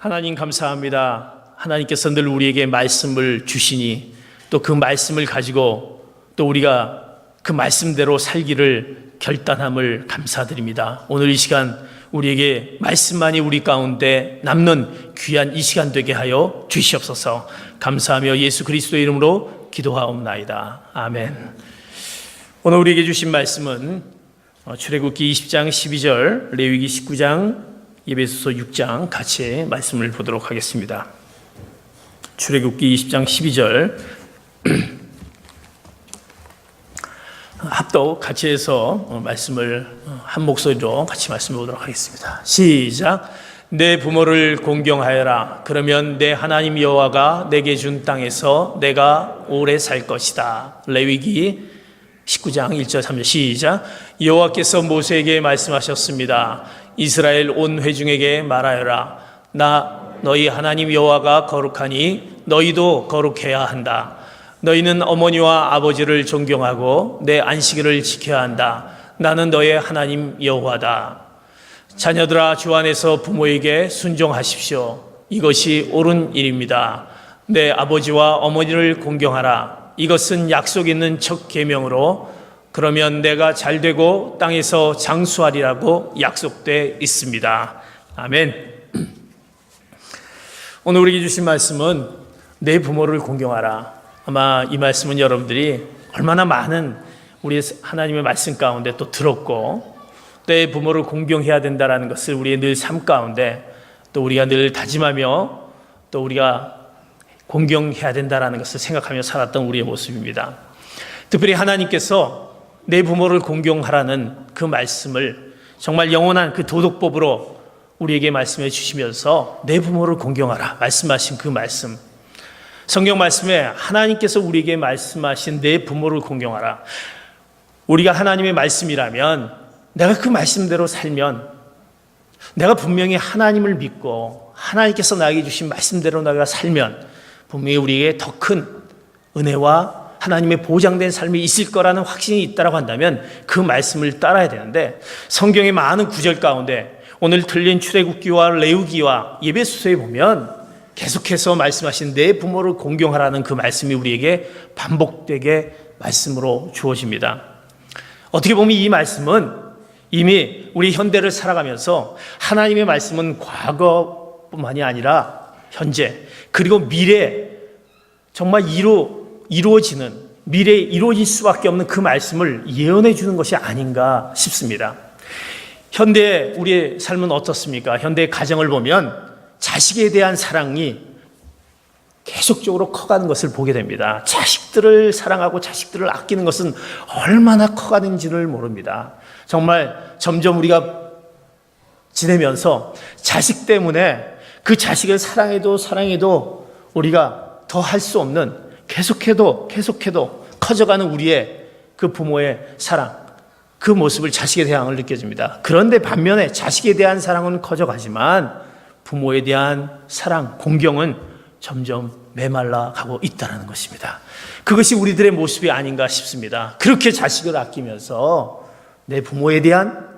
하나님 감사합니다. 하나님께서 늘 우리에게 말씀을 주시니 또 그 말씀을 가지고 또 우리가 그 말씀대로 살기를 결단함을 감사드립니다. 오늘 이 시간 우리에게 말씀만이 우리 가운데 남는 귀한 이 시간 되게 하여 주시옵소서. 감사하며 예수 그리스도의 이름으로 기도하옵나이다. 아멘. 오늘 우리에게 주신 말씀은 출애굽기 20장 12절, 레위기 19장, 에베소서 6장 같이 말씀을 보도록 하겠습니다. 출애굽기 20장 12절 합독 같이 해서 말씀을 한 목소리로 같이 말씀해 보도록 하겠습니다. 시작. 내 부모를 공경하여라. 그러면 내 하나님 여호와가 내게 준 땅에서 내가 오래 살 것이다. 레위기 19장 1절 3절 시작. 여호와께서 모세에게 말씀하셨습니다. 이스라엘 온 회중에게 말하여라. 나 너희 하나님 여호와가 거룩하니 너희도 거룩해야 한다. 너희는 어머니와 아버지를 존경하고 내 안식일을 지켜야 한다. 나는 너의 하나님 여호와다. 자녀들아, 주 안에서 부모에게 순종하십시오. 이것이 옳은 일입니다. 내 아버지와 어머니를 공경하라. 이것은 약속 있는 첫 계명으로 그러면 내가 잘되고 땅에서 장수하리라고 약속돼 있습니다. 아멘. 오늘 우리에게 주신 말씀은 내 부모를 공경하라. 아마 이 말씀은 여러분들이 얼마나 많은 우리 하나님의 말씀 가운데 또 들었고 내 부모를 공경해야 된다는 것을 우리의 늘 삶 가운데 또 우리가 늘 다짐하며 또 우리가 공경해야 된다는 것을 생각하며 살았던 우리의 모습입니다. 특별히 하나님께서 내 부모를 공경하라는 그 말씀을 정말 영원한 그 도덕법으로 우리에게 말씀해 주시면서 내 부모를 공경하라 말씀하신 그 말씀, 성경 말씀에 하나님께서 우리에게 말씀하신 내 부모를 공경하라. 우리가 하나님의 말씀이라면 내가 그 말씀대로 살면 내가 분명히 하나님을 믿고 하나님께서 나에게 주신 말씀대로 내가 살면 분명히 우리에게 더 큰 은혜와 하나님의 보장된 삶이 있을 거라는 확신이 있다고 한다면 그 말씀을 따라야 되는데 성경의 많은 구절 가운데 오늘 들린 출애굽기와 레위기와 에베소서에 보면 계속해서 말씀하신 내 부모를 공경하라는 그 말씀이 우리에게 반복되게 말씀으로 주어집니다. 어떻게 보면 이 말씀은 이미 우리 현대를 살아가면서 하나님의 말씀은 과거뿐만이 아니라 현재 그리고 미래 정말 이루어지는 미래에 이루어질 수밖에 없는 그 말씀을 예언해 주는 것이 아닌가 싶습니다. 현대 우리의 삶은 어떻습니까? 현대의 가정을 보면 자식에 대한 사랑이 계속적으로 커가는 것을 보게 됩니다. 자식들을 사랑하고 자식들을 아끼는 것은 얼마나 커가는지를 모릅니다. 정말 점점 우리가 지내면서 자식 때문에 그 자식을 사랑해도 우리가 더 할 수 없는 계속해도 커져가는 우리의 그 부모의 사랑, 그 모습을 자식에 대한 느껴집니다. 그런데 반면에 자식에 대한 사랑은 커져가지만 부모에 대한 사랑, 공경은 점점 메말라 가고 있다는 것입니다. 그것이 우리들의 모습이 아닌가 싶습니다. 그렇게 자식을 아끼면서 내 부모에 대한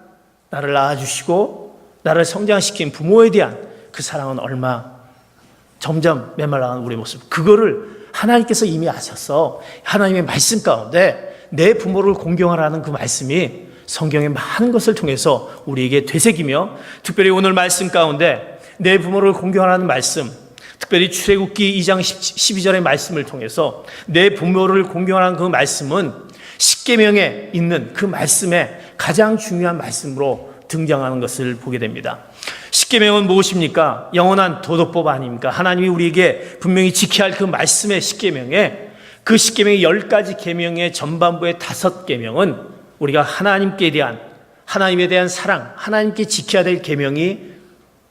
나를 낳아주시고 나를 성장시킨 부모에 대한 그 사랑은 점점 메말라가는 우리의 모습. 그거를 하나님께서 이미 아셔서 하나님의 말씀 가운데 내 부모를 공경하라는 그 말씀이 성경의 많은 것을 통해서 우리에게 되새기며 특별히 오늘 말씀 가운데 내 부모를 공경하라는 말씀, 특별히 출애굽기 2장 12절의 말씀을 통해서 내 부모를 공경하라는 그 말씀은 십계명에 있는 그 말씀에 가장 중요한 말씀으로 등장하는 것을 보게 됩니다. 십계명은 무엇입니까? 영원한 도덕법 아닙니까? 하나님이 우리에게 분명히 지켜야 할 그 말씀의 십계명에 그 십계명의 10가지 계명의 전반부의 5계명은 우리가 하나님에 대한 사랑, 하나님께 지켜야 될 계명이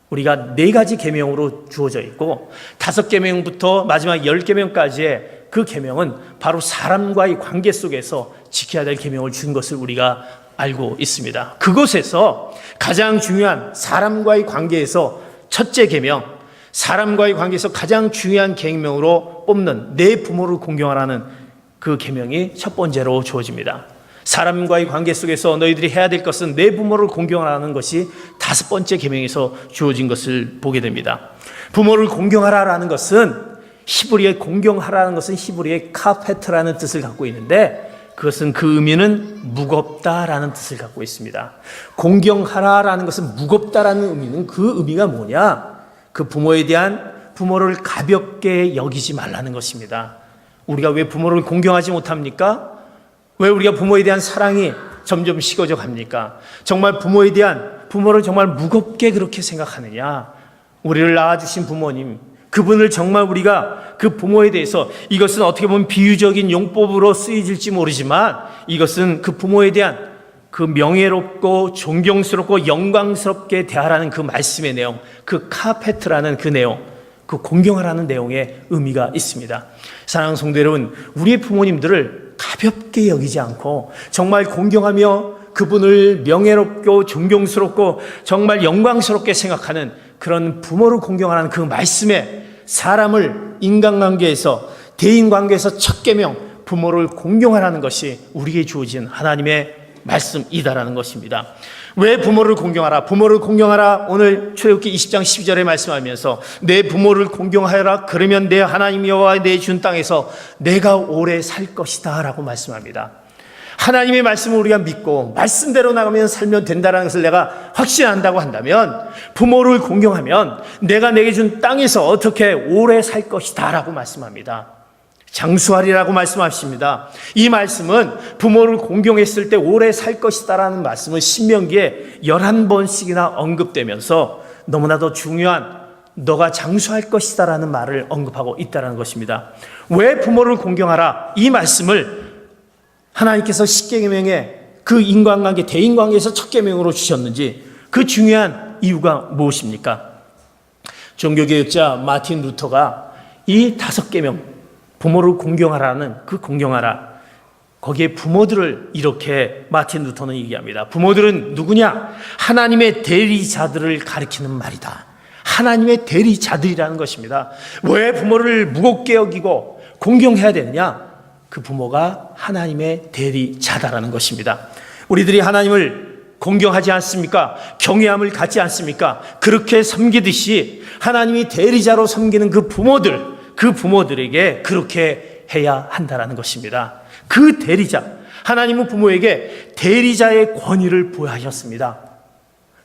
우리가 4가지 계명으로 주어져 있고 5계명부터 마지막 10계명까지의 그 계명은 바로 사람과의 관계 속에서 지켜야 될 계명을 준 것을 우리가 알고 있습니다. 그곳에서 가장 중요한 사람과의 관계에서 첫째 계명, 사람과의 관계에서 가장 중요한 계명으로 뽑는 내 부모를 공경하라는 그 계명이 첫 번째로 주어집니다. 사람과의 관계 속에서 너희들이 해야 될 것은 내 부모를 공경하라는 것이 5번째 계명에서 주어진 것을 보게 됩니다. 부모를 공경하라라는 것은 히브리의 카페트라는 뜻을 갖고 있는데, 그것은 그 의미는 무겁다라는 뜻을 갖고 있습니다. 공경하라라는 것은 무겁다라는 의미는 그 의미가 뭐냐? 그 부모를 가볍게 여기지 말라는 것입니다. 우리가 왜 부모를 공경하지 못합니까? 왜 우리가 부모에 대한 사랑이 점점 식어져 갑니까? 정말 부모를 정말 무겁게 그렇게 생각하느냐? 우리를 낳아주신 부모님, 그분을 정말 우리가 그 부모에 대해서, 이것은 어떻게 보면 비유적인 용법으로 쓰여질지 모르지만 이것은 그 부모에 대한 그 명예롭고 존경스럽고 영광스럽게 대하라는 그 말씀의 내용, 그 카페트라는 그 내용, 그 공경하라는 내용의 의미가 있습니다. 사랑하는 성도 여러분, 우리의 부모님들을 가볍게 여기지 않고 정말 공경하며 그분을 명예롭고 존경스럽고 정말 영광스럽게 생각하는 그런 부모를 공경하는 그 말씀에, 사람을 인간관계에서, 대인관계에서 첫 계명 부모를 공경하라는 것이 우리에게 주어진 하나님의 말씀이다라는 것입니다. 왜 부모를 공경하라? 부모를 공경하라. 오늘 출애굽기 20장 12절에 말씀하면서 내 부모를 공경하여라. 그러면 내 하나님 여호와 내 준 땅에서 내가 오래 살 것이다 라고 말씀합니다. 하나님의 말씀을 우리가 믿고 말씀대로 나가면 살면 된다는 것을 내가 확신한다고 한다면, 부모를 공경하면 내가 내게 준 땅에서 어떻게 오래 살 것이다 라고 말씀합니다. 장수하리라고 말씀하십니다. 이 말씀은 부모를 공경했을 때 오래 살 것이다 라는 말씀은 신명기에 11번씩이나 언급되면서 너무나도 중요한 너가 장수할 것이다 라는 말을 언급하고 있다는 것입니다. 왜 부모를 공경하라? 이 말씀을 하나님께서 십계명에 그 인간관계, 대인관계에서 첫 계명으로 주셨는지, 그 중요한 이유가 무엇입니까? 종교개혁자 마틴 루터가 이 5계명, 부모를 공경하라는 그 공경하라, 거기에 부모들을 이렇게 마틴 루터는 얘기합니다. 부모들은 누구냐? 하나님의 대리자들을 가리키는 말이다. 하나님의 대리자들이라는 것입니다. 왜 부모를 무겁게 여기고 공경해야 되느냐? 그 부모가 하나님의 대리자다라는 것입니다. 우리들이 하나님을 공경하지 않습니까? 경외함을 갖지 않습니까? 그렇게 섬기듯이 하나님이 대리자로 섬기는 그 부모들에게 그렇게 해야 한다는 것입니다. 그 대리자, 하나님은 부모에게 대리자의 권위를 부여하셨습니다.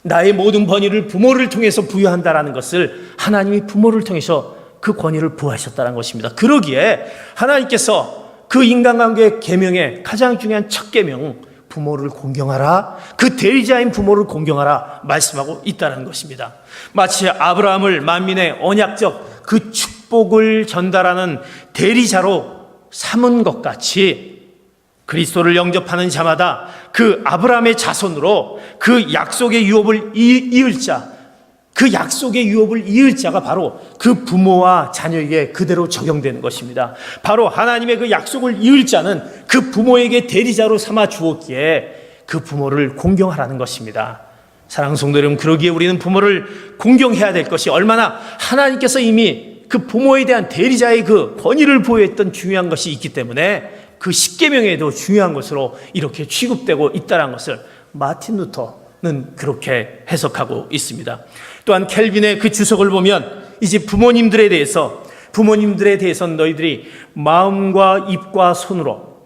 나의 모든 권위를 부모를 통해서 부여한다는 것을 하나님이 부모를 통해서 그 권위를 부여하셨다는 것입니다. 그러기에 하나님께서 그 인간관계 계명의 가장 중요한 첫 계명, 부모를 공경하라, 그 대리자인 부모를 공경하라 말씀하고 있다는 것입니다. 마치 아브라함을 만민의 언약적 그 축복을 전달하는 대리자로 삼은 것 같이, 그리스도를 영접하는 자마다 그 아브라함의 자손으로 그 약속의 유업을 이을 자, 그 약속의 유업을 이을 자가 바로 그 부모와 자녀에게 그대로 적용되는 것입니다. 바로 하나님의 그 약속을 이을 자는 그 부모에게 대리자로 삼아 주었기에 그 부모를 공경하라는 것입니다. 사랑하는 성도 여러분, 그러기에 우리는 부모를 공경해야 될 것이, 얼마나 하나님께서 이미 그 부모에 대한 대리자의 그 권위를 보여했던 중요한 것이 있기 때문에 그 십계명에도 중요한 것으로 이렇게 취급되고 있다는 것을 마틴 루터는 그렇게 해석하고 있습니다. 또한 켈빈의 그 주석을 보면 이제 부모님들에 대해서는 너희들이 마음과 입과 손으로,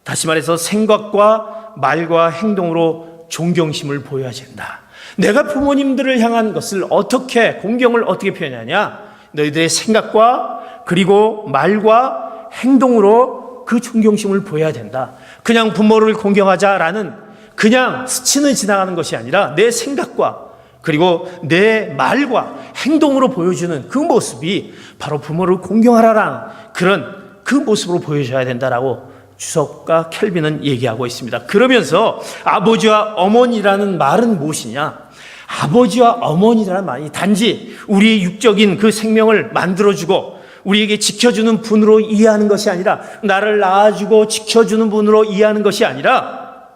다시 말해서 생각과 말과 행동으로 존경심을 보여야 된다. 내가 부모님들을 향한 것을 어떻게, 공경을 어떻게 표현하냐? 너희들의 생각과 그리고 말과 행동으로 그 존경심을 보여야 된다. 그냥 부모를 공경하자라는 그냥 스치는 지나가는 것이 아니라 내 생각과 그리고 내 말과 행동으로 보여주는 그 모습이 바로 부모를 공경하라라는 그런 그 모습으로 보여줘야 된다라고 주석가 켈빈은 얘기하고 있습니다. 그러면서 아버지와 어머니라는 말은 무엇이냐? 아버지와 어머니라는 말이 단지 우리의 육적인 그 생명을 만들어주고 우리에게 지켜주는 분으로 이해하는 것이 아니라, 나를 낳아주고 지켜주는 분으로 이해하는 것이 아니라,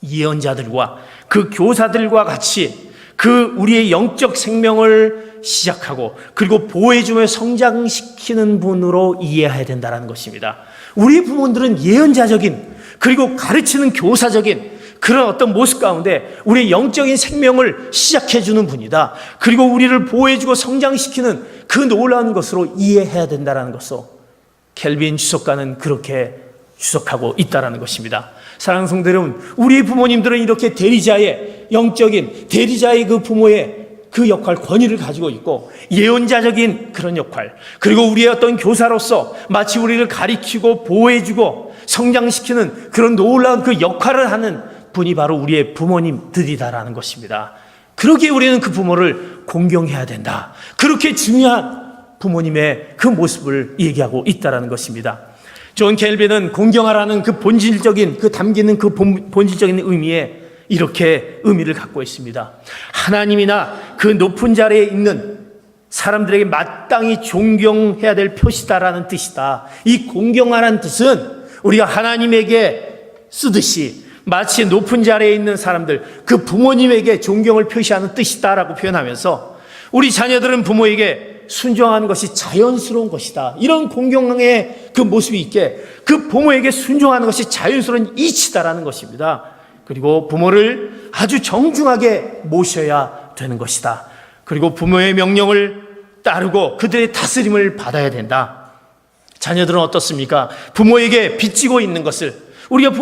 예언자들과 그 교사들과 같이 그 우리의 영적 생명을 시작하고 그리고 보호해주며 성장시키는 분으로 이해해야 된다는 것입니다. 우리 부모들은 예언자적인 그리고 가르치는 교사적인 그런 어떤 모습 가운데 우리의 영적인 생명을 시작해주는 분이다. 그리고 우리를 보호해주고 성장시키는 그 놀라운 것으로 이해해야 된다는 것으로 켈빈 주석가는 그렇게 주석하고 있다는 것입니다. 사랑하는 성도 여러분, 우리 부모님들은 이렇게 대리자의 영적인 대리자의 그 부모의 그 역할, 권위를 가지고 있고 예언자적인 그런 역할, 그리고 우리의 어떤 교사로서 마치 우리를 가리키고 보호해주고 성장시키는 그런 놀라운 그 역할을 하는 분이 바로 우리의 부모님들이다라는 것입니다. 그러기에 우리는 그 부모를 공경해야 된다. 그렇게 중요한 부모님의 그 모습을 얘기하고 있다는 것입니다. 존 켈빈은 공경하라는 그 본질적인, 그 담기는 그 본질적인 의미에 이렇게 의미를 갖고 있습니다. 하나님이나 그 높은 자리에 있는 사람들에게 마땅히 존경해야 될 표시다라는 뜻이다. 이 공경하라는 뜻은 우리가 하나님에게 쓰듯이 마치 높은 자리에 있는 사람들, 그 부모님에게 존경을 표시하는 뜻이다라고 표현하면서 우리 자녀들은 부모에게 순종하는 것이 자연스러운 것이다. 이런 공경의 그 모습이 있게 그 부모에게 순종하는 것이 자연스러운 이치다라는 것입니다. 그리고 부모를 아주 정중하게 모셔야 되는 것이다. 그리고 부모의 명령을 따르고 그들의 다스림을 받아야 된다. 자녀들은 어떻습니까? 부모에게 빚지고 있는 것을 우리가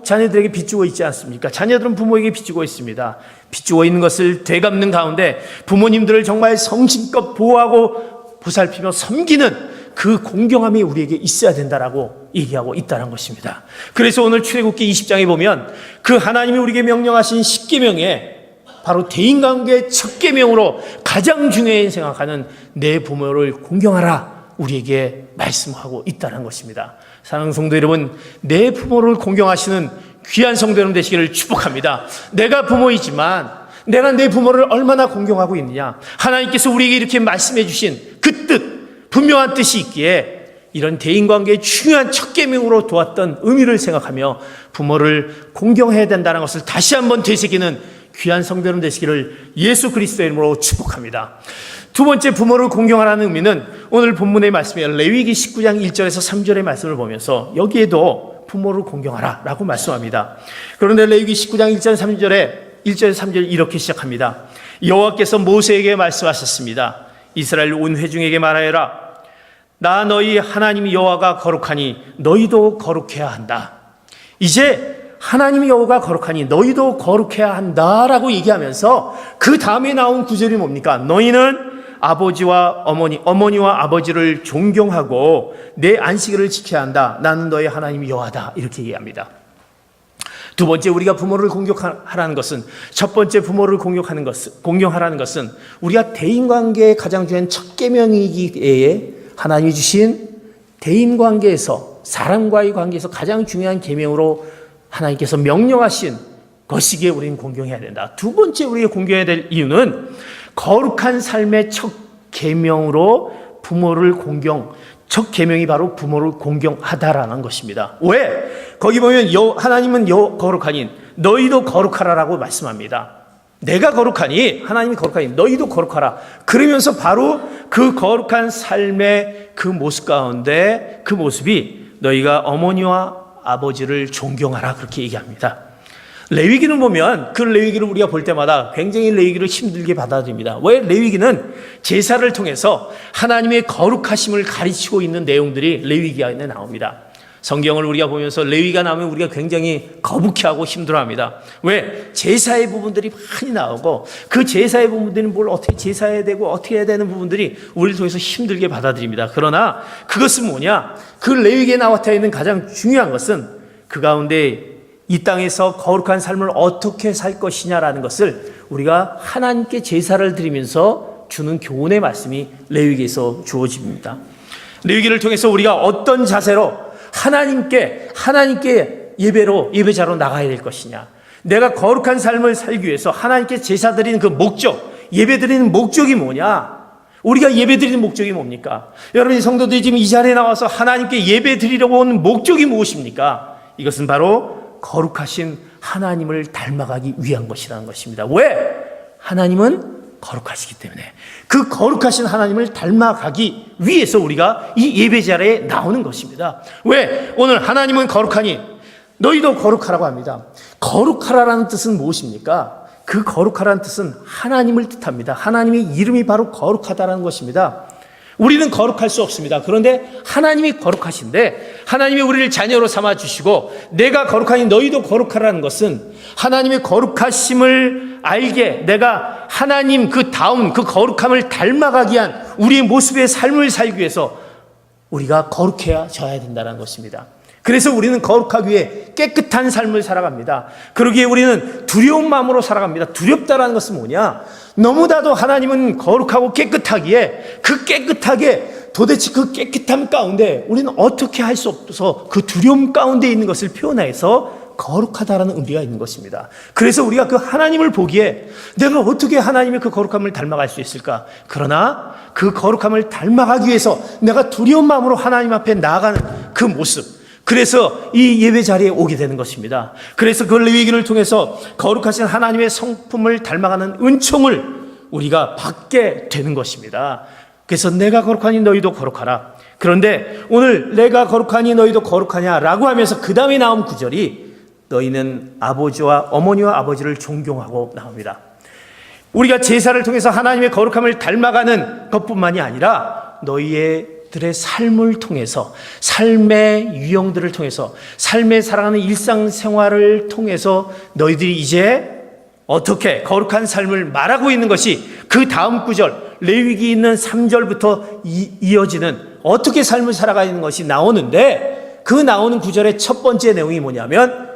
자녀들에게 빚지고 있지 않습니까? 자녀들은 부모에게 빚지고 있습니다. 빚지고 있는 것을 되갚는 가운데 부모님들을 정말 성심껏 보호하고 보살피며 섬기는 그 공경함이 우리에게 있어야 된다라고 얘기하고 있다는 것입니다. 그래서 오늘 출애굽기 20장에 보면 그 하나님이 우리에게 명령하신 10계명에 바로 대인관계의 첫 계명으로 가장 중요히 생각하는 내 부모를 공경하라 우리에게 말씀하고 있다는 것입니다. 사랑하는 성도 여러분, 내 부모를 공경하시는 귀한 성도 여러분 되시기를 축복합니다. 내가 부모이지만 내가 내 부모를 얼마나 공경하고 있느냐, 하나님께서 우리에게 이렇게 말씀해 주신 그 뜻, 분명한 뜻이 있기에 이런 대인관계의 중요한 첫 계명으로 두었던 의미를 생각하며 부모를 공경해야 된다는 것을 다시 한번 되새기는 귀한 성도 여러분 되시기를 예수 그리스도의 이름으로 축복합니다. 두 번째, 부모를 공경하라는 의미는 오늘 본문의 말씀인 레위기 19장 1절에서 3절의 말씀을 보면서 여기에도 부모를 공경하라 라고 말씀합니다. 그런데 레위기 19장 1절 3절 이렇게 시작합니다. 여호와께서 모세에게 말씀하셨습니다. 이스라엘 온 회중에게 말하여라. 나 너희 하나님 여호와가 거룩하니 너희도 거룩해야 한다. 이제 하나님 여호와가 거룩하니 너희도 거룩해야 한다라고 얘기하면서 그 다음에 나온 구절이 뭡니까? 너희는 아버지와 어머니와 아버지를 존경하고 내 안식일을 지켜야 한다. 나는 너희 하나님 여호와다. 이렇게 얘기합니다. 두 번째, 우리가 부모를 공경하라는 것은, 첫 번째 부모를 공경하라는 것은 우리가 대인관계의 가장 중요한 첫 계명이기에 하나님이 주신 대인관계에서, 사람과의 관계에서 가장 중요한 계명으로 하나님께서 명령하신 것이기에 우리는 공경해야 된다. 두 번째 우리가 공경해야 될 이유는 거룩한 삶의 첫 계명으로 부모를 첫 계명이 바로 부모를 공경하다라는 것입니다. 왜? 거기 보면 하나님은 거룩하니 너희도 거룩하라라고 말씀합니다. 내가 거룩하니, 하나님이 거룩하니 너희도 거룩하라. 그러면서 바로 그 거룩한 삶의 그 모습 가운데 그 모습이 너희가 어머니와 아버지를 존경하라 그렇게 얘기합니다. 레위기는 보면 그 레위기를 우리가 볼 때마다 굉장히 레위기를 힘들게 받아들입니다. 왜? 레위기는 제사를 통해서 하나님의 거룩하심을 가르치고 있는 내용들이 레위기 안에 나옵니다. 성경을 우리가 보면서 레위기가 나오면 우리가 굉장히 거북해하고 힘들어합니다. 왜? 제사의 부분들이 많이 나오고 그 제사의 부분들이 뭘 어떻게 제사해야 되고 어떻게 해야 되는 부분들이 우리를 통해서 힘들게 받아들입니다. 그러나 그것은 뭐냐? 그 레위기에 나와 있는 가장 중요한 것은 그 가운데 이 땅에서 거룩한 삶을 어떻게 살 것이냐라는 것을 우리가 하나님께 제사를 드리면서 주는 교훈의 말씀이 레위기에서 주어집니다. 레위기를 통해서 우리가 어떤 자세로 하나님께 예배자로 나가야 될 것이냐, 내가 거룩한 삶을 살기 위해서 하나님께 제사 드리는 그 목적, 예배 드리는 목적이 뭐냐, 우리가 예배 드리는 목적이 뭡니까? 여러분, 성도들이 지금 이 자리에 나와서 하나님께 예배 드리려고 온 목적이 무엇입니까? 이것은 바로 거룩하신 하나님을 닮아가기 위한 것이라는 것입니다. 왜? 하나님은 거룩하시기 때문에 그 거룩하신 하나님을 닮아가기 위해서 우리가 이 예배 자리에 나오는 것입니다. 왜? 오늘 하나님은 거룩하니 너희도 거룩하라고 합니다. 거룩하라라는 뜻은 무엇입니까? 그 거룩하라는 뜻은 하나님을 뜻합니다. 하나님의 이름이 바로 거룩하다라는 것입니다. 우리는 거룩할 수 없습니다. 그런데 하나님이 거룩하신데 하나님이 우리를 자녀로 삼아주시고 내가 거룩하니 너희도 거룩하라는 것은 하나님의 거룩하심을 알게 내가 하나님 그 다운 그 거룩함을 닮아가기 위한 우리의 모습의 삶을 살기 위해서 우리가 거룩해져야 된다는 것입니다. 그래서 우리는 거룩하기 위해 깨끗한 삶을 살아갑니다. 그러기에 우리는 두려운 마음으로 살아갑니다. 두렵다라는 것은 뭐냐? 너무나도 하나님은 거룩하고 깨끗하기에 그 깨끗하게 도대체 그 깨끗함 가운데 우리는 어떻게 할 수 없어서 그 두려움 가운데 있는 것을 표현해서 거룩하다라는 의미가 있는 것입니다. 그래서 우리가 그 하나님을 보기에 내가 어떻게 하나님의 그 거룩함을 닮아갈 수 있을까? 그러나 그 거룩함을 닮아가기 위해서 내가 두려운 마음으로 하나님 앞에 나아가는 그 모습, 그래서 이 예배 자리에 오게 되는 것입니다. 그래서 그 레위기를 통해서 거룩하신 하나님의 성품을 닮아가는 은총을 우리가 받게 되는 것입니다. 그래서 내가 거룩하니 너희도 거룩하라. 그런데 오늘 내가 거룩하니 너희도 거룩하냐라고 하면서 그 다음에 나온 구절이 너희는 아버지와 어머니와 아버지를 존경하고 나옵니다. 우리가 제사를 통해서 하나님의 거룩함을 닮아가는 것뿐만이 아니라 너희들의 삶을 통해서 삶의 유형들을 통해서 삶에 살아가는 일상생활을 통해서 너희들이 이제 어떻게 거룩한 삶을 말하고 있는 것이 그 다음 구절 레위기 있는 3절부터 이어지는 어떻게 삶을 살아가는 것이 나오는데 그 나오는 구절의 첫 번째 내용이 뭐냐면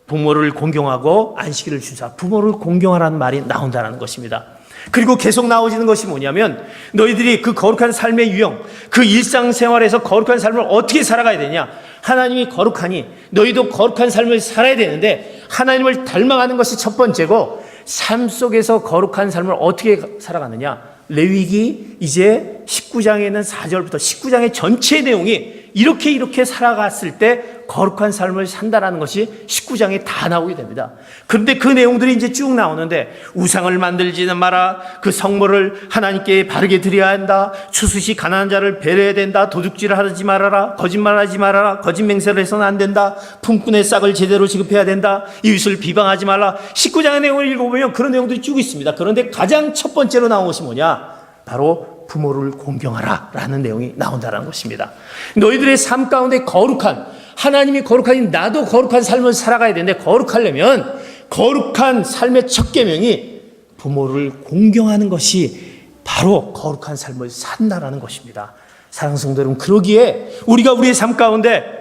부모를 공경하고 안식일을 주사 부모를 공경하라는 말이 나온다는 것입니다. 그리고 계속 나오지는 것이 뭐냐면 너희들이 그 거룩한 삶의 유형 그 일상생활에서 거룩한 삶을 어떻게 살아가야 되냐 하나님이 거룩하니 너희도 거룩한 삶을 살아야 되는데 하나님을 닮아가는 것이 첫 번째고 삶 속에서 거룩한 삶을 어떻게 살아가느냐 레위기 이제 19장에 있는 4절부터 19장의 전체 내용이 이렇게 살아갔을 때 거룩한 삶을 산다라는 것이 19장에 다 나오게 됩니다. 그런데 그 내용들이 이제 쭉 나오는데 우상을 만들지는 마라. 그 성물을 하나님께 바르게 드려야 한다. 추수시 가난한 자를 배려해야 된다. 도둑질을 하지 말아라. 거짓말하지 말아라. 거짓 맹세를 해서는 안 된다. 품꾼의 싹을 제대로 지급해야 된다. 이웃을 비방하지 말라. 19장의 내용을 읽어보면 그런 내용들이 쭉 있습니다. 그런데 가장 첫 번째로 나온 것이 뭐냐? 바로 부모를 공경하라 라는 내용이 나온다는 것입니다. 너희들의 삶 가운데 거룩한 하나님이 거룩하니 나도 거룩한 삶을 살아가야 되는데 거룩하려면 거룩한 삶의 첫 계명이 부모를 공경하는 것이 바로 거룩한 삶을 산다라는 것입니다. 사랑하는 성도 여러분, 그러기에 우리가 우리의 삶 가운데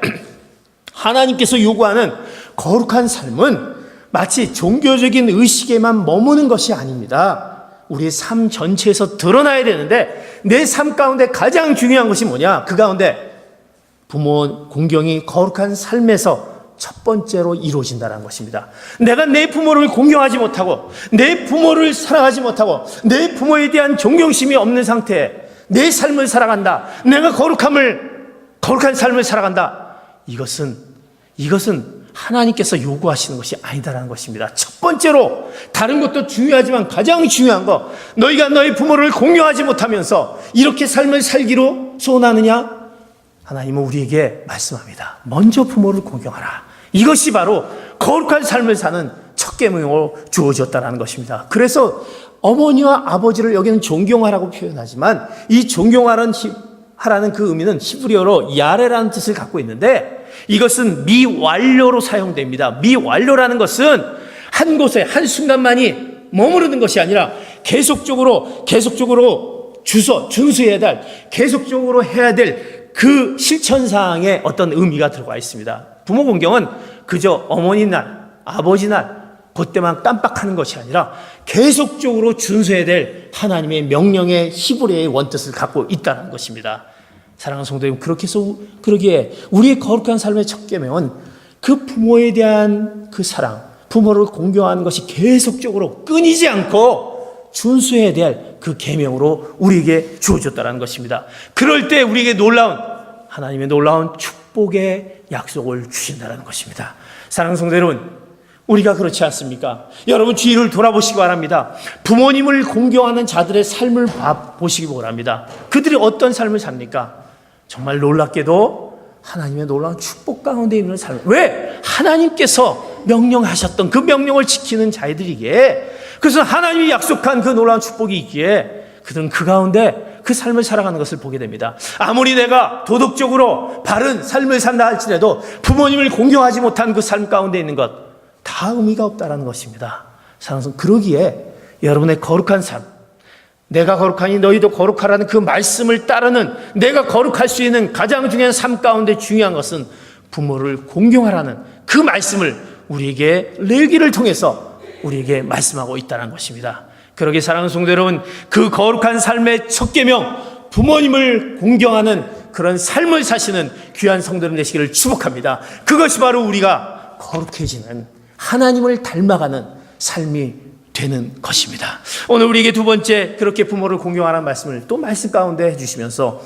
하나님께서 요구하는 거룩한 삶은 마치 종교적인 의식에만 머무는 것이 아닙니다. 우리의 삶 전체에서 드러나야 되는데 내 삶 가운데 가장 중요한 것이 뭐냐? 그 가운데 부모 공경이 거룩한 삶에서 첫 번째로 이루어진다는 것입니다. 내가 내 부모를 공경하지 못하고 내 부모를 사랑하지 못하고 내 부모에 대한 존경심이 없는 상태에 내 삶을 살아간다. 내가 거룩한 삶을 살아간다. 이것은 하나님께서 요구하시는 것이 아니다라는 것입니다. 첫 번째로 다른 것도 중요하지만 가장 중요한 거 너희가 너희 부모를 공경하지 못하면서 이렇게 삶을 살기로 소원하느냐? 하나님은 우리에게 말씀합니다. 먼저 부모를 공경하라. 이것이 바로 거룩한 삶을 사는 첫 계명으로 주어졌다는 것입니다. 그래서 어머니와 아버지를 여기는 존경하라고 표현하지만 이 존경하라는 그 의미는 히브리어로 야레라는 뜻을 갖고 있는데 이것은 미완료로 사용됩니다. 미완료라는 것은 한 곳에 한순간만이 머무르는 것이 아니라 계속적으로 준수해야 될 계속적으로 해야 될 그 실천사항에 어떤 의미가 들어가 있습니다. 부모 공경은 그저 어머니 날, 아버지 날 그때만 깜빡하는 것이 아니라 계속적으로 준수해야 될 하나님의 명령의 히브리어의 원뜻을 갖고 있다는 것입니다. 사랑하는 성도 여러분, 그러기에 우리의 거룩한 삶의 첫 계명은 그 부모에 대한 그 사랑, 부모를 공경하는 것이 계속적으로 끊이지 않고 준수해야 될 그 계명으로 우리에게 주어졌다는 것입니다. 그럴 때 우리에게 하나님의 놀라운 축복의 약속을 주신다는 것입니다. 사랑하는 성도 여러분, 우리가 그렇지 않습니까? 여러분 주위를 돌아보시기 바랍니다. 부모님을 공경하는 자들의 삶을 보시기 바랍니다. 그들이 어떤 삶을 삽니까? 정말 놀랍게도 하나님의 놀라운 축복 가운데 있는 삶. 왜? 하나님께서 명령하셨던 그 명령을 지키는 자들이기에, 그래서 하나님이 약속한 그 놀라운 축복이 있기에 그들은 그 가운데 그 삶을 살아가는 것을 보게 됩니다. 아무리 내가 도덕적으로 바른 삶을 산다 할지라도 부모님을 공경하지 못한 그 삶 가운데 있는 것, 다 의미가 없다라는 것입니다. 사랑하는, 그러기에 여러분의 거룩한 삶, 내가 거룩하니 너희도 거룩하라는 그 말씀을 따르는, 내가 거룩할 수 있는 가장 중요한 삶 가운데 중요한 것은 부모를 공경하라는 그 말씀을 우리에게 레위기를 통해서 우리에게 말씀하고 있다는 것입니다. 그러기에 사랑하는 성도 여러분, 그 거룩한 삶의 첫 계명, 부모님을 공경하는 그런 삶을 사시는 귀한 성도들 되시기를 축복합니다. 그것이 바로 우리가 거룩해지는, 하나님을 닮아가는 삶이 되는 것입니다. 오늘 우리에게 두 번째, 그렇게 부모를 공경하라는 말씀을 또 말씀 가운데 해주시면서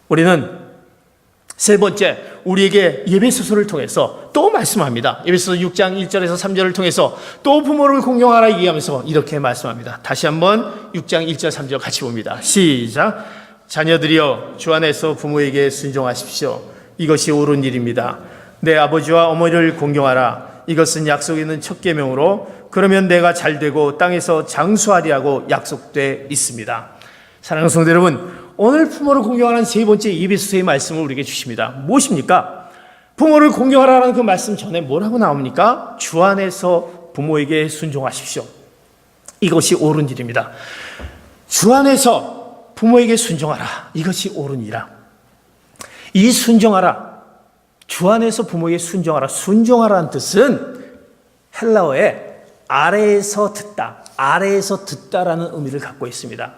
우리는 세 번째, 우리에게 예배소서를 통해서 또 말씀합니다. 예배소서 6장 1절에서 3절을 통해서 또 부모를 공경하라 얘기하면서 이렇게 말씀합니다. 다시 한번 6장 1절 3절 같이 봅니다. 시작. 자녀들이여 주 안에서 부모에게 순종하십시오. 이것이 옳은 일입니다. 내 아버지와 어머니를 공경하라. 이것은 약속 있는 첫 계명으로 그러면 내가 잘되고 땅에서 장수하리라고 약속돼 있습니다. 사랑하는 성도 여러분, 오늘 부모를 공경하라는 세 번째 예배소서의 말씀을 우리에게 주십니다. 무엇입니까? 부모를 공경하라는 그 말씀 전에 뭐라고 나옵니까? 주 안에서 부모에게 순종하십시오. 이것이 옳은 일입니다. 주 안에서 부모에게 순종하라. 이것이 옳은 일이라. 이 순종하라, 주 안에서 부모에게 순종하라, 순종하라는 뜻은 헬라어에 아래에서 듣다, 아래에서 듣다라는 의미를 갖고 있습니다.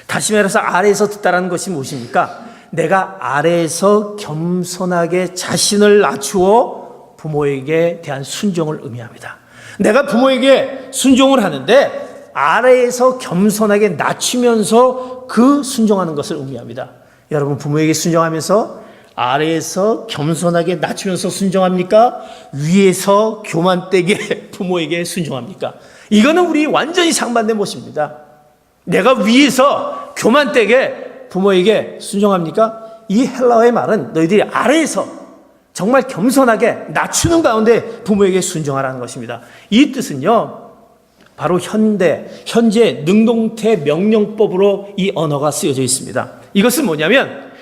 다시 말해서 아래에서 듣다라는 것이 무엇입니까? 내가 아래에서 겸손하게 자신을 낮추어 부모에게 대한 순종을 의미합니다. 내가 부모에게 순종을 하는데 아래에서 겸손하게 낮추면서 그 순종하는 것을 의미합니다. 여러분, 부모에게 순종하면서 아래에서 겸손하게 낮추면서 순종합니까? 위에서 교만되게 부모에게 순종합니까? 이거는 우리 완전히 상반된 모습입니다. 내가 위에서 교만되게 부모에게 순종합니까? 이 헬라어의 말은 너희들이 아래에서 정말 겸손하게 낮추는 가운데 부모에게 순종하라는 것입니다. 이 뜻은요, 바로 현재 능동태 명령법으로 이 언어가 쓰여져 있습니다. 이것은 뭐냐면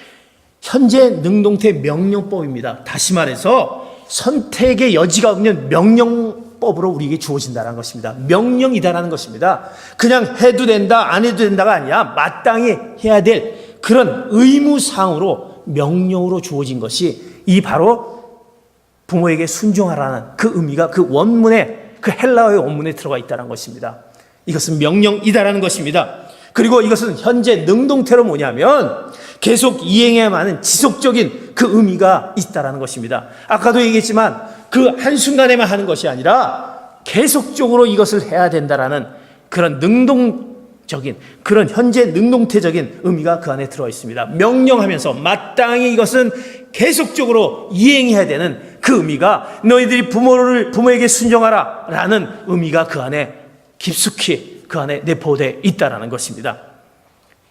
현재 능동태 명령법입니다. 다시 말해서 선택의 여지가 없는 명령법으로 우리에게 주어진다는 것입니다. 명령이다라는 것입니다. 그냥 해도 된다, 안 해도 된다가 아니라 마땅히 해야 될 그런 의무사항으로 명령으로 주어진 것이 이 바로 부모에게 순종하라는 그 의미가 그 원문에, 그 헬라어의 원문에 들어가 있다는 것입니다. 이것은 명령이다라는 것입니다. 그리고 이것은 현재 능동태로 뭐냐면 계속 이행해야만 하는 지속적인 그 의미가 있다라는 것입니다. 아까도 얘기했지만 그 한순간에만 하는 것이 아니라 계속적으로 이것을 해야 된다라는 그런 능동적인, 그런 현재 능동태적인 의미가 그 안에 들어 있습니다. 명령하면서 마땅히 이것은 계속적으로 이행해야 되는 그 의미가, 너희들이 부모에게 순종하라 라는 의미가 그 안에 깊숙이 그 안에 내포되어 있다는 것입니다.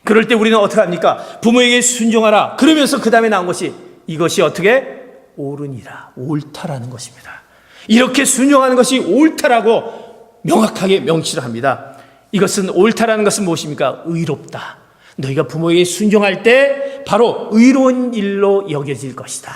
그럴 때 우리는 어떻게 합니까? 부모에게 순종하라. 그러면서 그 다음에 나온 것이 이것이 어떻게? 옳으니라, 옳다라는 것입니다. 이렇게 순종하는 것이 옳다라고 명확하게 명시를 합니다. 이것은 옳다라는 것은 무엇입니까? 의롭다. 너희가 부모에게 순종할 때 바로 의로운 일로 여겨질 것이다.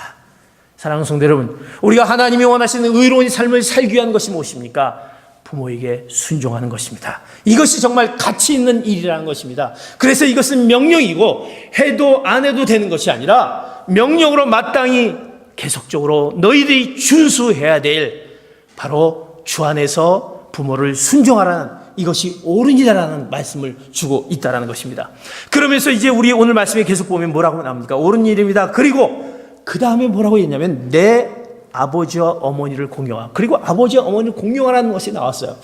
사랑하는 성도 여러분, 우리가 하나님이 원하시는 의로운 삶을 살기 위한 것이 무엇입니까? 부모에게 순종하는 것입니다. 이것이 정말 가치 있는 일이라는 것입니다. 그래서 이것은 명령이고 해도 안 해도 되는 것이 아니라 명령으로 마땅히 계속적으로 너희들이 준수해야 될 바로 주 안에서 부모를 순종하라는, 이것이 옳은 일이라는 말씀을 주고 있다는 것입니다. 그러면서 이제 우리 오늘 말씀에 계속 보면 뭐라고 나옵니까? 옳은 일입니다. 그리고 그 다음에 뭐라고 했냐면 내 아버지와 어머니를 공경하라. 그리고 아버지와 어머니를 공경하라는 것이 나왔어요.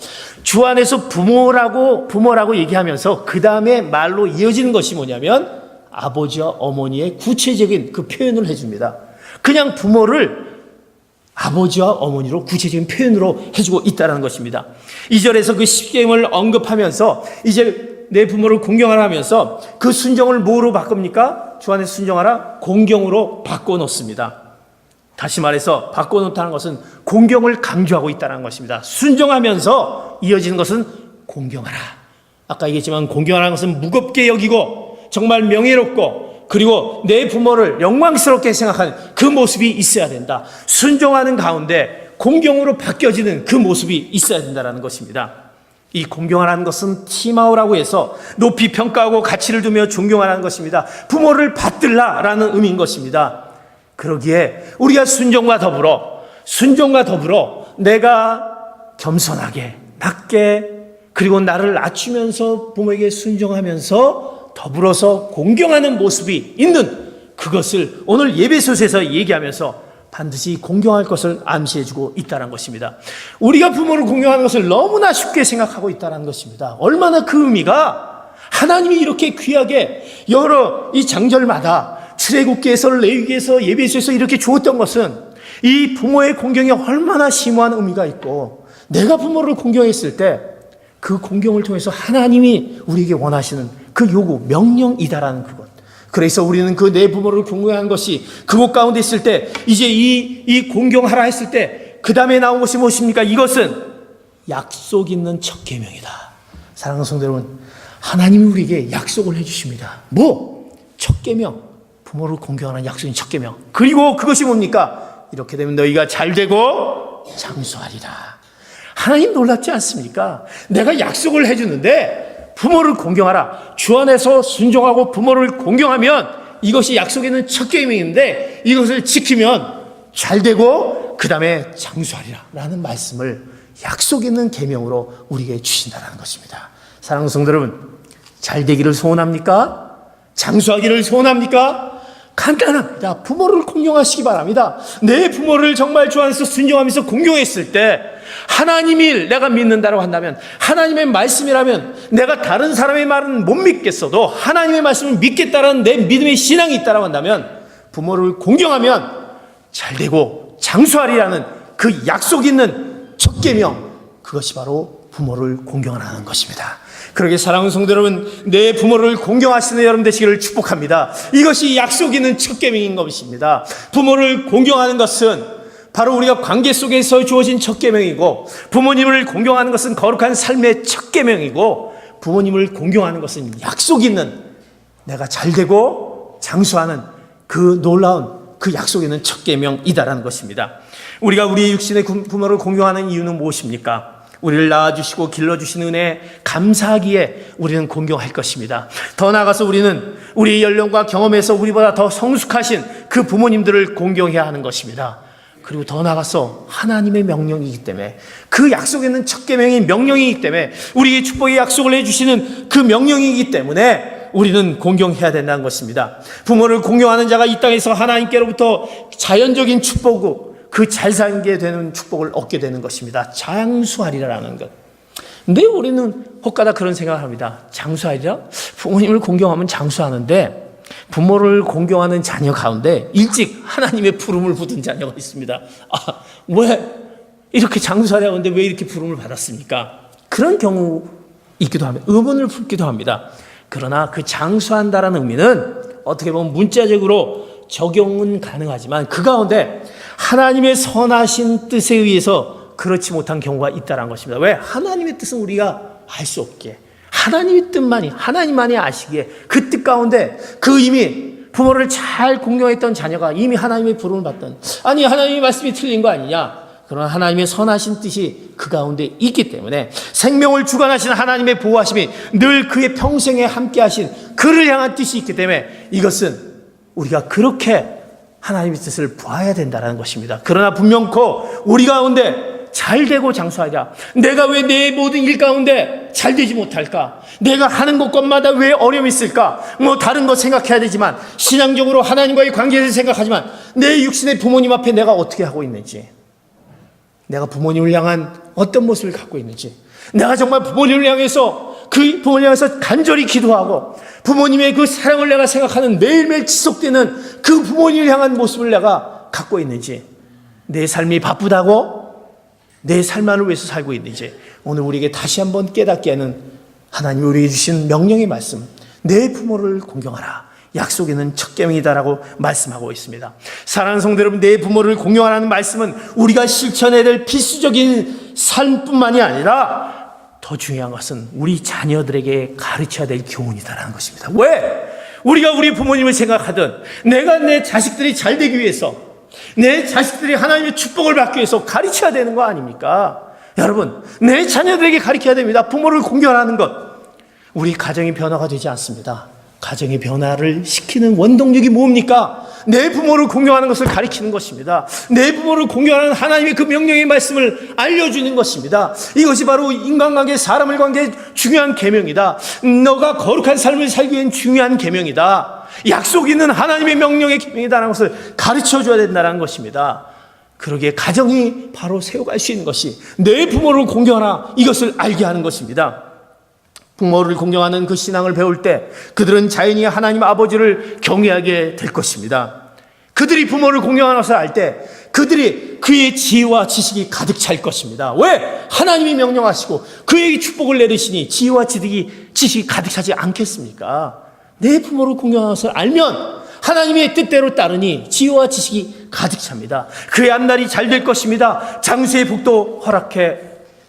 주 안에서 부모라고 얘기하면서 그 다음에 말로 이어지는 것이 뭐냐면 아버지와 어머니의 구체적인 그 표현을 해줍니다. 그냥 부모를 아버지와 어머니로 구체적인 표현으로 해주고 있다는 것입니다. 2절에서 그 십계명을 언급하면서 이제 내 부모를 공경하라 하면서 그 순종을 뭐로 바꿉니까? 주 안에서 순종하라? 공경으로 바꿔놓습니다. 다시 말해서 바꿔놓다는 것은 공경을 강조하고 있다는 것입니다. 순종하면서 이어지는 것은 공경하라. 아까 얘기했지만 공경하라는 것은 무겁게 여기고 정말 명예롭고 그리고 내 부모를 영광스럽게 생각하는 그 모습이 있어야 된다. 순종하는 가운데 공경으로 바뀌어지는 그 모습이 있어야 된다는 것입니다. 이 공경하라는 것은 티마오라고 해서 높이 평가하고 가치를 두며 존경하라는 것입니다. 부모를 받들라라는 의미인 것입니다. 그러기에 우리가 순종과 더불어 내가 겸손하게 낮게 그리고 나를 낮추면서 부모에게 순종하면서 더불어서 공경하는 모습이 있는 그것을 오늘 예배소서에서 얘기하면서 반드시 공경할 것을 암시해주고 있다는 것입니다. 우리가 부모를 공경하는 것을 너무나 쉽게 생각하고 있다는 것입니다. 얼마나 그 의미가 하나님이 이렇게 귀하게 여러 이 장절마다 출애굽기에서 레위기에서 예배소에서 이렇게 주었던 것은 이 부모의 공경이 얼마나 심오한 의미가 있고 내가 부모를 공경했을 때 그 공경을 통해서 하나님이 우리에게 원하시는 그 요구, 명령이다라는 그것. 그래서 우리는 그 내 부모를 공경한 것이 그곳 가운데 있을 때 이제 이 공경하라 했을 때 그 다음에 나온 것이 무엇입니까? 이것은 약속 있는 첫 계명이다. 사랑하는 성도 여러분, 하나님이 우리에게 약속을 해주십니다. 첫 계명, 부모를 공경하는 약속인 첫 계명. 그리고 그것이 뭡니까? 이렇게 되면 너희가 잘되고 장수하리라. 하나님 놀랍지 않습니까? 내가 약속을 해주는데 부모를 공경하라. 주 안에서 순종하고 부모를 공경하면 이것이 약속에 있는 첫 계명인데 이것을 지키면 잘되고 그 다음에 장수하리라 라는 말씀을 약속 있는 계명으로 우리에게 주신다는 것입니다. 사랑하는 성도 여러분, 잘되기를 소원합니까? 장수하기를 소원합니까? 간단합니다. 부모를 공경하시기 바랍니다. 내 부모를 정말 주 안에서 순종하면서 공경했을 때 하나님을 내가 믿는다고 한다면 하나님의 말씀이라면 내가 다른 사람의 말은 못 믿겠어도 하나님의 말씀을 믿겠다라는 내 믿음의 신앙이 있다고 한다면 부모를 공경하면 잘되고 장수하리라는 그 약속 있는 첫 계명, 그것이 바로 부모를 공경하라는 것입니다. 그러게 사랑하는 성도 여러분, 내 부모를 공경하시는 여러분 되시기를 축복합니다. 이것이 약속 있는 첫 계명인 것입니다. 부모를 공경하는 것은 바로 우리가 관계 속에서 주어진 첫 계명이고 부모님을 공경하는 것은 거룩한 삶의 첫 계명이고 부모님을 공경하는 것은 약속 있는 내가 잘되고 장수하는 그 놀라운 그 약속 있는 첫 계명이다라는 것입니다. 우리가 우리의 육신의 부모를 공경하는 이유는 무엇입니까? 우리를 낳아주시고 길러주신 은혜에 감사하기에 우리는 공경할 것입니다. 더 나아가서 우리는 우리의 연령과 경험에서 우리보다 더 성숙하신 그 부모님들을 공경해야 하는 것입니다. 그리고 더 나아가서 하나님의 명령이기 때문에 그 약속에 있는 첫 계명이 명령이기 때문에 우리의 축복의 약속을 해주시는 그 명령이기 때문에 우리는 공경해야 된다는 것입니다. 부모를 공경하는 자가 이 땅에서 하나님께로부터 자연적인 축복을 그 잘 살게 되는 축복을 얻게 되는 것입니다. 장수하리라는 것. 근데 우리는 혹가다 그런 생각을 합니다. 장수하리라? 부모님을 공경하면 장수하는데 부모를 공경하는 자녀 가운데 일찍 하나님의 부름을 받은 자녀가 있습니다. 왜 이렇게 장수하려고 하는데 왜 이렇게 부름을 받았습니까? 그런 경우 있기도 합니다. 의문을 품기도 합니다. 그러나 그 장수한다라는 의미는 어떻게 보면 문자적으로 적용은 가능하지만 그 가운데 하나님의 선하신 뜻에 의해서 그렇지 못한 경우가 있다는 것입니다. 왜? 하나님의 뜻은 우리가 알 수 없기에 하나님의 뜻만이 하나님만이 아시기에 그 뜻 가운데 그 이미 부모를 잘 공경했던 자녀가 이미 하나님의 부름을 받던 아니 하나님의 말씀이 틀린 거 아니냐? 그러나 하나님의 선하신 뜻이 그 가운데 있기 때문에 생명을 주관하신 하나님의 보호하심이 늘 그의 평생에 함께 하신 그를 향한 뜻이 있기 때문에 이것은 우리가 그렇게 하나님의 뜻을 보아야 된다는 것입니다. 그러나 분명코 우리 가운데 잘되고 장수하자. 내가 왜 내 모든 일 가운데 잘되지 못할까? 내가 하는 것마다 왜 어려움이 있을까? 다른 거 생각해야 되지만 신앙적으로 하나님과의 관계에서 생각하지만 내 육신의 부모님 앞에 내가 어떻게 하고 있는지, 내가 부모님을 향한 어떤 모습을 갖고 있는지, 내가 정말 부모님을 향해서 그 부모님을 향해서 간절히 기도하고 부모님의 그 사랑을 내가 생각하는 매일매일 지속되는 그 부모님을 향한 모습을 내가 갖고 있는지, 내 삶이 바쁘다고 내 삶만을 위해서 살고 있는지 오늘 우리에게 다시 한번 깨닫게 하는 하나님이 우리에게 주신 명령의 말씀, 내 부모를 공경하라. 약속 있는 첫 계명이다라고 말씀하고 있습니다. 사랑하는 성도 여러분, 내 부모를 공경하라는 말씀은 우리가 실천해야 될 필수적인 삶뿐만이 아니라 더 중요한 것은 우리 자녀들에게 가르쳐야 될 교훈이다라는 것입니다. 왜? 우리가 우리 부모님을 생각하든 내가 내 자식들이 잘 되기 위해서, 내 자식들이 하나님의 축복을 받기 위해서 가르쳐야 되는 거 아닙니까? 여러분, 내 자녀들에게 가르쳐야 됩니다. 부모를 공경하는 것. 우리 가정의 변화가 되지 않습니다. 가정의 변화를 시키는 원동력이 뭡니까? 내 부모를 공경하는 것을 가르치는 것입니다. 내 부모를 공경하는 하나님의 그 명령의 말씀을 알려주는 것입니다. 이것이 바로 인간관계, 사람을 관계의 중요한 계명이다. 너가 거룩한 삶을 살기 위한 중요한 계명이다. 약속 있는 하나님의 명령의 계명이다라는 것을 가르쳐줘야 된다는 것입니다. 그러기에 가정이 바로 세워갈 수 있는 것이 내 부모를 공경하라, 이것을 알게 하는 것입니다. 부모를 공경하는 그 신앙을 배울 때 그들은 자연히 하나님 아버지를 경외하게 될 것입니다. 그들이 부모를 공경하는 것을 알 때 그들이 그의 지혜와 지식이 가득 찰 것입니다. 왜? 하나님이 명령하시고 그에게 축복을 내리시니 지혜와 지식이 가득 차지 않겠습니까? 내 부모를 공경하는 것을 알면 하나님의 뜻대로 따르니 지혜와 지식이 가득 찹니다. 그의 앞날이 잘 될 것입니다. 장수의 복도 허락해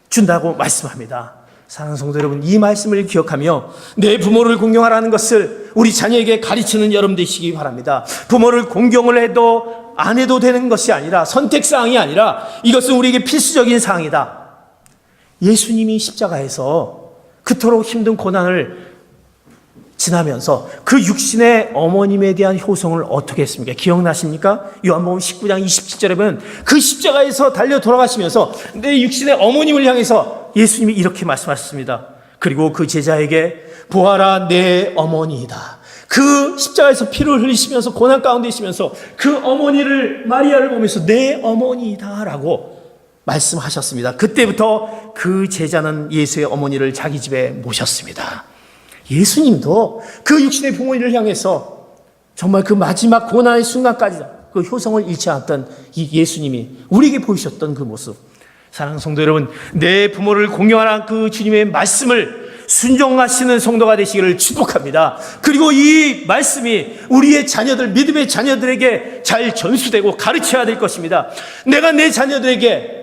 준다고 말씀합니다. 사랑하는 성도 여러분, 이 말씀을 기억하며 내 부모를 공경하라는 것을 우리 자녀에게 가르치는 여러분 되시기 바랍니다. 부모를 공경을 해도 안 해도 되는 것이 아니라, 선택사항이 아니라 이것은 우리에게 필수적인 사항이다. 예수님이 십자가에서 그토록 힘든 고난을 지나면서 그 육신의 어머님에 대한 효성을 어떻게 했습니까? 기억나십니까? 요한복음 19장 27절에 보면 그 십자가에서 달려 돌아가시면서 내 육신의 어머님을 향해서 예수님이 이렇게 말씀하셨습니다. 그리고 그 제자에게 보아라, 내 어머니이다. 그 십자가에서 피를 흘리시면서 고난 가운데 있으면서 그 어머니를, 마리아를 보면서 내 어머니이다 라고 말씀하셨습니다. 그때부터 그 제자는 예수의 어머니를 자기 집에 모셨습니다. 예수님도 그 육신의 부모님을 향해서 정말 그 마지막 고난의 순간까지 그 효성을 잃지 않았던 이 예수님이 우리에게 보이셨던 그 모습. 사랑하는 성도 여러분, 내 부모를 공경하라는 그 주님의 말씀을 순종하시는 성도가 되시기를 축복합니다. 그리고 이 말씀이 우리의 자녀들, 믿음의 자녀들에게 잘 전수되고 가르쳐야 될 것입니다. 내가 내 자녀들에게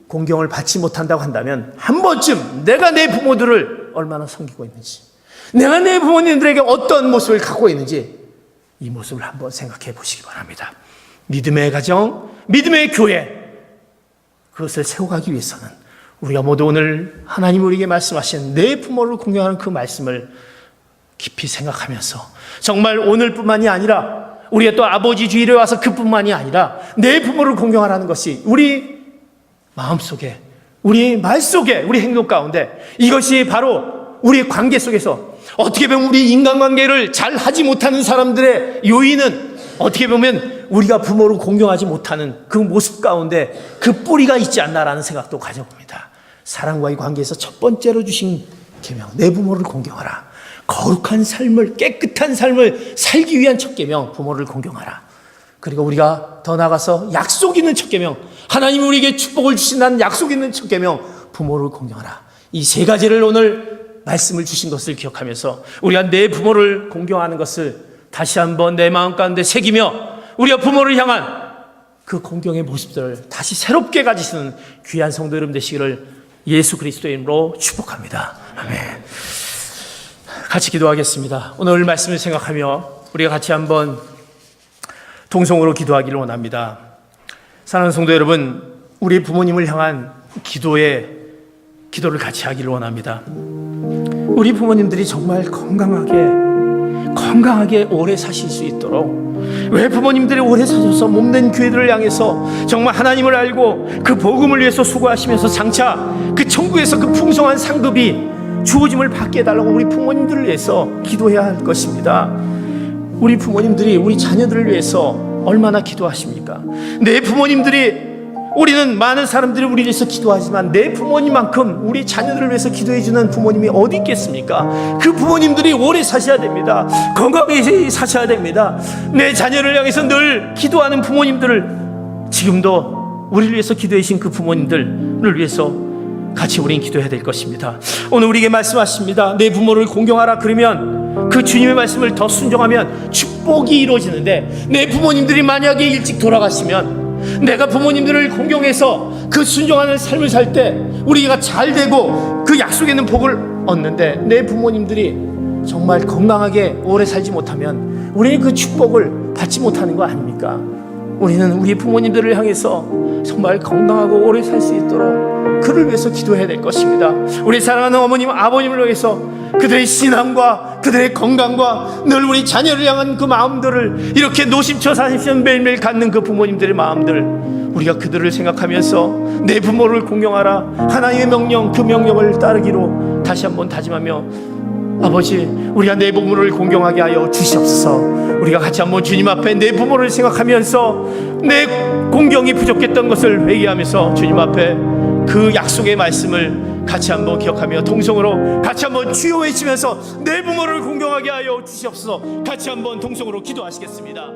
공경을 받지 못한다고 한다면 한 번쯤 내가 내 부모들을 얼마나 섬기고 있는지, 내가 내 부모님들에게 어떤 모습을 갖고 있는지 이 모습을 한번 생각해 보시기 바랍니다. 믿음의 가정, 믿음의 교회, 그것을 세워가기 위해서는 우리가 모두 오늘 하나님 우리에게 말씀하신 내 부모를 공경하는 그 말씀을 깊이 생각하면서 정말 오늘뿐만이 아니라 우리가 또 아버지 주일에 와서 그뿐만이 아니라 내 부모를 공경하라는 것이 우리 마음속에, 우리 말 속에, 우리 행동 가운데, 이것이 바로 우리의 관계 속에서 어떻게 보면 우리 인간관계를 잘 하지 못하는 사람들의 요인은 어떻게 보면 우리가 부모를 공경하지 못하는 그 모습 가운데 그 뿌리가 있지 않나라는 생각도 가져봅니다. 사랑과의 관계에서 첫 번째로 주신 계명, 내 부모를 공경하라. 거룩한 삶을, 깨끗한 삶을 살기 위한 첫 계명, 부모를 공경하라. 그리고 우리가 더 나아가서 약속 있는 첫 계명, 하나님이 우리에게 축복을 주신다는 약속 있는 첫 계명, 부모를 공경하라. 이 세 가지를 오늘 말씀을 주신 것을 기억하면서 우리가 내 부모를 공경하는 것을 다시 한번 내 마음 가운데 새기며 우리가 부모를 향한 그 공경의 모습들을 다시 새롭게 가지시는 귀한 성도 여러분 되시기를 예수 그리스도의 이름으로 축복합니다. 아멘. 같이 기도하겠습니다. 오늘 말씀을 생각하며 우리가 같이 한번 동성으로 기도하기를 원합니다. 사랑하는 성도 여러분, 우리 부모님을 향한 기도를 같이 하기를 원합니다. 우리 부모님들이 정말 건강하게 오래 사실 수 있도록, 왜 부모님들이 오래 사셔서 몸된 교회들을 향해서 정말 하나님을 알고 그 복음을 위해서 수고하시면서 장차 그 천국에서 그 풍성한 상급이 주어짐을 받게 해달라고 우리 부모님들을 위해서 기도해야 할 것입니다. 우리 부모님들이 우리 자녀들을 위해서 얼마나 기도하십니까? 내 부모님들이, 우리는 많은 사람들이 우리를 위해서 기도하지만 내 부모님만큼 우리 자녀들을 위해서 기도해주는 부모님이 어디 있겠습니까? 그 부모님들이 오래 사셔야 됩니다. 건강히 사셔야 됩니다. 내 자녀를 향해서 늘 기도하는 부모님들을, 지금도 우리를 위해서 기도해 주신 그 부모님들을 위해서 같이 우리는 기도해야 될 것입니다. 오늘 우리에게 말씀하십니다. 내 부모를 공경하라. 그러면 그 주님의 말씀을 더 순종하면 축복이 이루어지는데, 내 부모님들이 만약에 일찍 돌아가시면 내가 부모님들을 공경해서 그 순종하는 삶을 살 때 우리가 잘 되고 그 약속에 있는 복을 얻는데, 내 부모님들이 정말 건강하게 오래 살지 못하면 우리는 그 축복을 받지 못하는 거 아닙니까? 우리는 우리 부모님들을 향해서 정말 건강하고 오래 살 수 있도록 그를 위해서 기도해야 될 것입니다. 우리 사랑하는 어머님, 아버님을 위해서 그들의 신앙과 그들의 건강과 늘 우리 자녀를 향한 그 마음들을 이렇게 노심초 사심초 매일매일 갖는 그 부모님들의 마음들, 우리가 그들을 생각하면서 내 부모를 공경하라, 하나님의 명령, 그 명령을 따르기로 다시 한번 다짐하며, 아버지, 우리가 내 부모를 공경하게 하여 주시옵소서. 우리가 같이 한번 주님 앞에 내 부모를 생각하면서 내 공경이 부족했던 것을 회개하면서 주님 앞에 그 약속의 말씀을 같이 한번 기억하며 동성으로 같이 한번 주여 외치면서 내 부모를 공경하게 하여 주시옵소서. 같이 한번 동성으로 기도하시겠습니다.